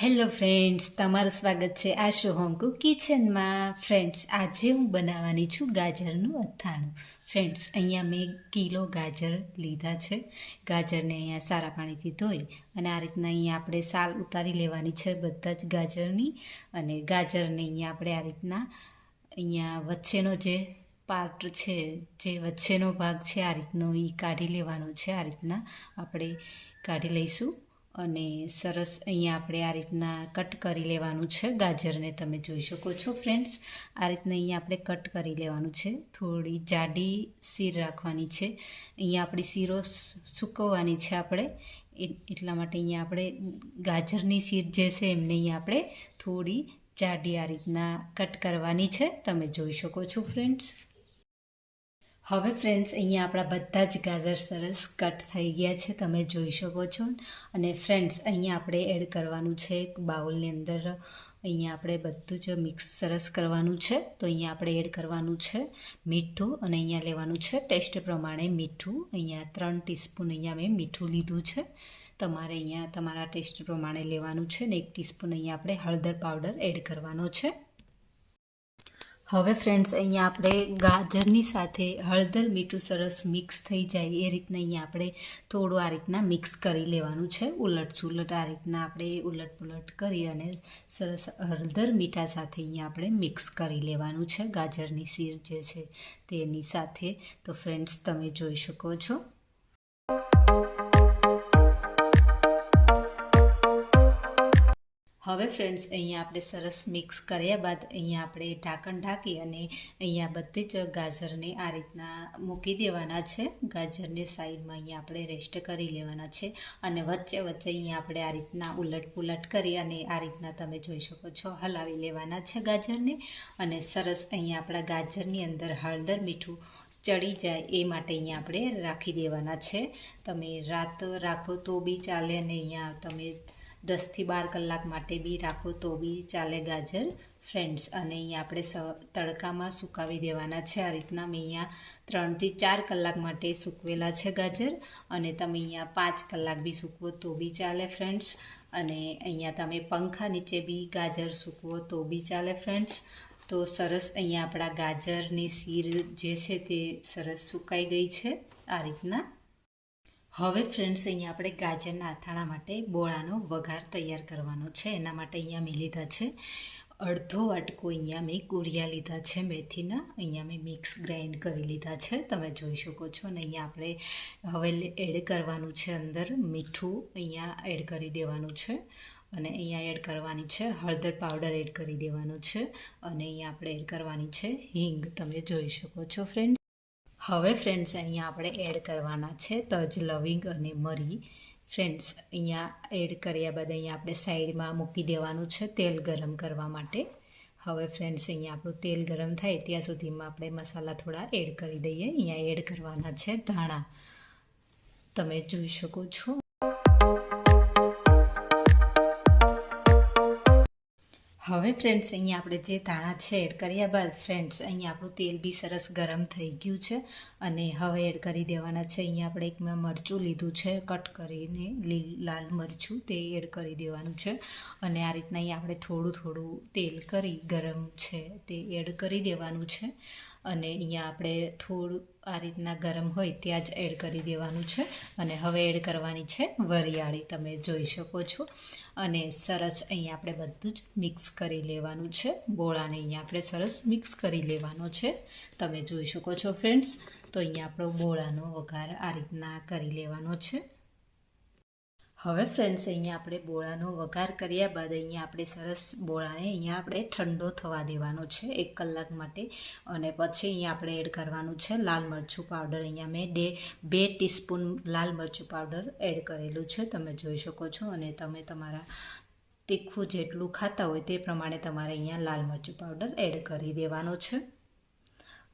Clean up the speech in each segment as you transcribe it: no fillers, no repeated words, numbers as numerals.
Hello friends, તમારું સ્વાગત છે આશુ હોમ કુક કિચનમાં. ફ્રેન્ડ્સ, આજે હું બનાવવાની છું ગાજરનું અથાણું. ફ્રેન્ડ્સ, અહીંયા મેં કિલો ગાજર લીધા છે. ગાજરને અહીંયા સારા પાણીથી ધોઈ અને આ રીતના અહીંયા આપણે સાલ ઉતારી લેવાની છે બધા જ ગાજરની. અને ગાજરને અહીંયા આપણે આ રીતના અહીંયા વચ્ચેનો જે પાર્ટ છે, જે વચ્ચેનો ભાગ છે, આ રીતનો એ કાઢી લેવાનો છે. આ રીતના આપણે કાઢી લઈશું અને સરસ અહીંયા આપણે આ રીતના કટ કરી લેવાનું છે. ગાજરને તમે જોઈ શકો છો ફ્રેન્ડ્સ, આ રીતના અહીંયા આપણે કટ કરી લેવાનું છે. થોડી જાડી શીર રાખવાની છે. અહીંયા આપણી શીરો સૂકવવાની છે આપણે, એટલા માટે અહીંયા આપણે ગાજરની શીર જે છે એમને અહીંયા આપણે થોડી જાડી આ રીતના કટ કરવાની છે. તમે જોઈ શકો છો ફ્રેન્ડ્સ. હવે ફ્રેન્ડ્સ, અહીંયા આપણા બધા જ ગાજર સરસ કટ થઈ ગયા છે, તમે જોઈ શકો છો. અને ફ્રેન્ડ્સ, અહીંયા આપણે એડ કરવાનું છે એક બાઉલની અંદર. અહીંયા આપણે બધું જ મિક્સ સરસ કરવાનું છે. તો અહીંયા આપણે એડ કરવાનું છે મીઠું, અને અહીંયા લેવાનું છે ટેસ્ટ પ્રમાણે મીઠું. અહીંયા 3 ટીસ્પૂન અહીંયા મેં મીઠું લીધું છે. તમારે અહીંયા તમારા ટેસ્ટ પ્રમાણે લેવાનું છે. ને 1 ટીસ્પૂન અહીંયા આપણે હળદર પાવડર એડ કરવાનો છે. હવે ફ્રેન્ડ્સ, અહીંયા આપણે ગાજરની સાથે હળદર મીઠું સરસ મિક્સ થઈ જાય એ રીતના અહીંયા આપણે થોડું આ રીતના મિક્સ કરી લેવાનું છે. ઉલટ સુલટ આ રીતના આપણે ઉલટ પુલટ કરી અને સરસ હળદર મીઠા સાથે અહીંયા આપણે મિક્સ કરી લેવાનું છે ગાજરની શીર જે છે તેની સાથે. તો ફ્રેન્ડ્સ, તમે જોઈ શકો છો. હવે ફ્રેન્ડ્સ, અહીંયા આપણે સરસ મિક્સ કર્યા બાદ અહીંયા આપણે ઢાંકણ ઢાંકી અને અહીંયા બધી જ ગાજરને આ રીતના મૂકી દેવાના છે. ગાજરને સાઈડમાં અહીંયા આપણે રેસ્ટ કરી લેવાના છે. અને વચ્ચે વચ્ચે અહીંયા આપણે આ રીતના ઉલટ પુલટ કરી અને આ રીતના તમે જોઈ શકો છો હલાવી લેવાના છે ગાજરને. અને સરસ અહીંયા આપણા ગાજરની અંદર હળદર મીઠું ચડી જાય એ માટે અહીંયા આપણે રાખી દેવાના છે. તમે રાત રાખો તો બી ચાલે, અને અહીંયા તમે 10 થી 12 કલાક માટે બી રાખો તો બી ચાલે ગાજર ફ્રેન્ડ્સ. અને અહીંયા આપણે તડકામાં સુકાવી દેવાના છે. આ રીતના મેં અહીંયા 3 થી 4 કલાક માટે સૂકવેલા છે ગાજર, અને તમે અહીંયા 5 કલાક બી સૂકવો તો બી ચાલે ફ્રેન્ડ્સ. અને અહીંયા તમે પંખા નીચે બી ગાજર સૂકવો તો બી ચાલે ફ્રેન્ડ્સ. તો સરસ અહીંયા આપણા ગાજરની શીર જે છે તે સરસ સુકાઈ ગઈ છે આ રીતના. હવે ફ્રેન્ડ્સ, અહીંયા આપણે ગાજરના અથાણા માટે બોળાનો વઘાર તૈયાર કરવાનો છે. એના માટે અહીંયા મેં લીધા છે અડધો વાટકો અહીંયા મેં કુરિયા લીધા છે મેથીના. અહીંયા મેં મિક્સ ગ્રાઇન્ડ કરી લીધા છે, તમે જોઈ શકો છો. અને અહીંયા આપણે હવે એડ કરવાનું છે અંદર મીઠું અહીંયા એડ કરી દેવાનું છે. અને અહીંયા એડ કરવાની છે હળદર પાવડર એડ કરી દેવાનો છે. અને અહીંયા આપણે એડ કરવાની છે હિંગ, તમે જોઈ શકો છો ફ્રેન્ડ્સ. હવે ફ્રેન્ડ્સ, અહીંયા આપણે એડ કરવાના છે તજ, લવિંગ અને મરી. ફ્રેન્ડ્સ, અહીંયા એડ કર્યા બાદ અહીંયા આપણે સાઈડમાં મૂકી દેવાનું છે તેલ ગરમ કરવા માટે. હવે ફ્રેન્ડ્સ, અહીંયા આપણું તેલ ગરમ થાય ત્યાં સુધીમાં આપણે મસાલા થોડા એડ કરી દઈએ. અહીંયા એડ કરવાના છે ધાણા, તમે જોઈ શકો છો. હવે ફ્રેન્ડ્સ, અહીંયા આપણે જે ધાણા છે એડ કર્યા બાદ ફ્રેન્ડ્સ, અહીંયા આપણું તેલ બી સરસ ગરમ થઈ ગયું છે. અને હવે એડ કરી દેવાના છે અહીંયા આપણે એક મરચું લીધું છે કટ કરીને, લાલ મરચું, તે એડ કરી દેવાનું છે. અને આ રીતના અહીંયા આપણે થોડું થોડું તેલ કરી ગરમ છે તે એડ કરી દેવાનું છે. અને અહીંયા આપણે થોડું આ રીતના ગરમ હોય ત્યાં જ એડ કરી દેવાનું છે. અને હવે એડ કરવાની છે વરિયાળી, તમે જોઈ શકો છો. અને સરસ અહીંયા આપણે બધું જ મિક્સ કરી લેવાનું છે. બોળાને અહીંયા આપણે સરસ મિક્સ કરી લેવાનો છે, તમે જોઈ શકો છો ફ્રેન્ડ્સ. તો અહીંયા આપણો બોળાનો વઘાર આ રીતના કરી લેવાનો છે. હવે ફ્રેન્ડ્સ, અહીંયા આપણે બોળાનો વઘાર કર્યા બાદ અહીંયા આપણે સરસ બોળાને અહીંયા આપણે ઠંડો થવા દેવાનો છે 1 કલાક માટે. અને પછી અહીંયા આપણે એડ કરવાનું છે લાલ મરચું પાવડર. અહીંયા મેં 2 ટીસ્પૂન લાલ મરચું પાવડર એડ કરેલું છે, તમે જોઈ શકો છો. અને તમે તમારા તીખું જેટલું ખાતા હોય તે પ્રમાણે તમારે અહીંયા લાલ મરચું પાવડર એડ કરી દેવાનો છે.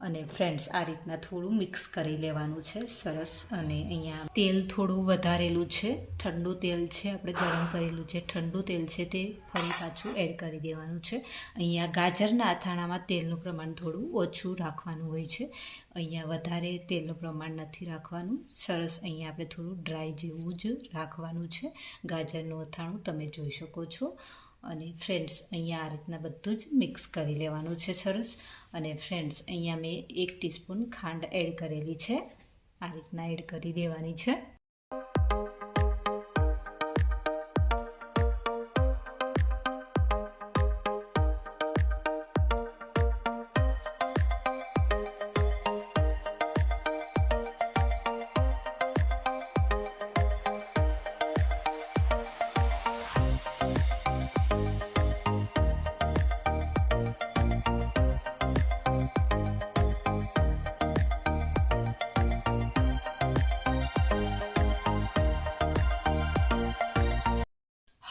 અને ફ્રેન્ડ્સ આ રીતના થોડું મિક્સ કરી લેવાનું છે સરસ. અને અહીંયા તેલ થોડું વધારેલું છે, ઠંડુ તેલ છે, આપણે ગરમ કરેલું છે, ઠંડુ તેલ છે તે ફરી પાછું એડ કરી દેવાનું છે. અહીંયા ગાજરના અથાણામાં તેલનું પ્રમાણ થોડું ઓછું રાખવાનું હોય છે, અહીંયા વધારે તેલનું પ્રમાણ નથી રાખવાનું. સરસ અહીંયા આપણે થોડું ડ્રાય જેવું જ રાખવાનું છે. ગાજરનું અથાણું તમે જોઈ શકો છો. અને ફ્રેન્ડ્સ અહીંયા આ રીતના બધું જ મિક્સ કરી લેવાનું છે સરસ. અને ફ્રેન્ડ્સ અહીંયા મેં 1 ટીસ્પૂન ખાંડ એડ કરેલી છે, આ રીતના એડ કરી દેવાની છે.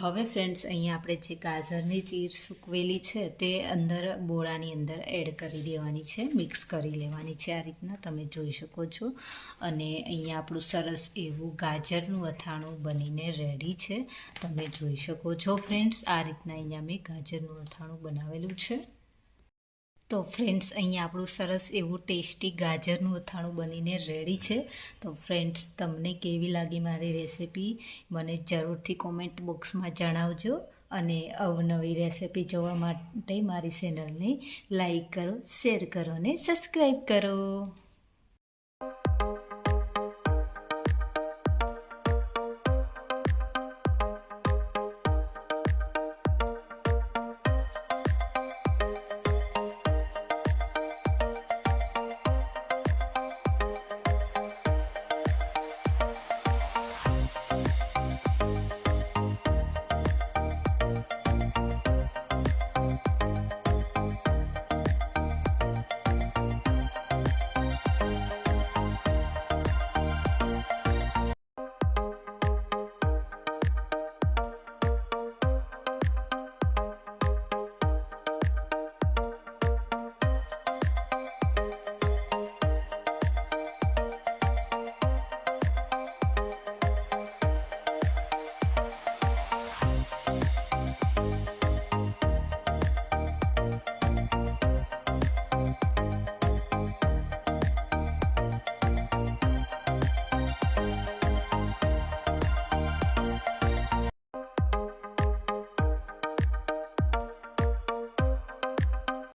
હવે ફ્રેન્ડ્સ અહીંયા આપણે જે ગાજરની ચીર સૂકવેલી છે તે અંદર બોળાની અંદર એડ કરી દેવાની છે, મિક્સ કરી લેવાની છે આ રીતના તમે જોઈ શકો છો. અને અહીંયા આપણું સરસ એવું ગાજરનું અથાણું બનીને રેડી છે, તમે જોઈ શકો છો ફ્રેન્ડ્સ. આ રીતના અહીંયા મેં ગાજરનું અથાણું બનાવેલું છે. તો ફ્રેન્ડ્સ અહીંયા આપણું સરસ એવું ટેસ્ટી ગાજરનું અથાણું બનીને રેડી છે. તો ફ્રેન્ડ્સ તમને કેવી લાગી મારી રેસિપી મને જરૂરથી કોમેન્ટ બોક્સમાં જણાવજો. અને અવનવી રેસિપી જોવા માટે મારી ચેનલને લાઈક કરો, શેર કરો અને સબસ્ક્રાઈબ કરો.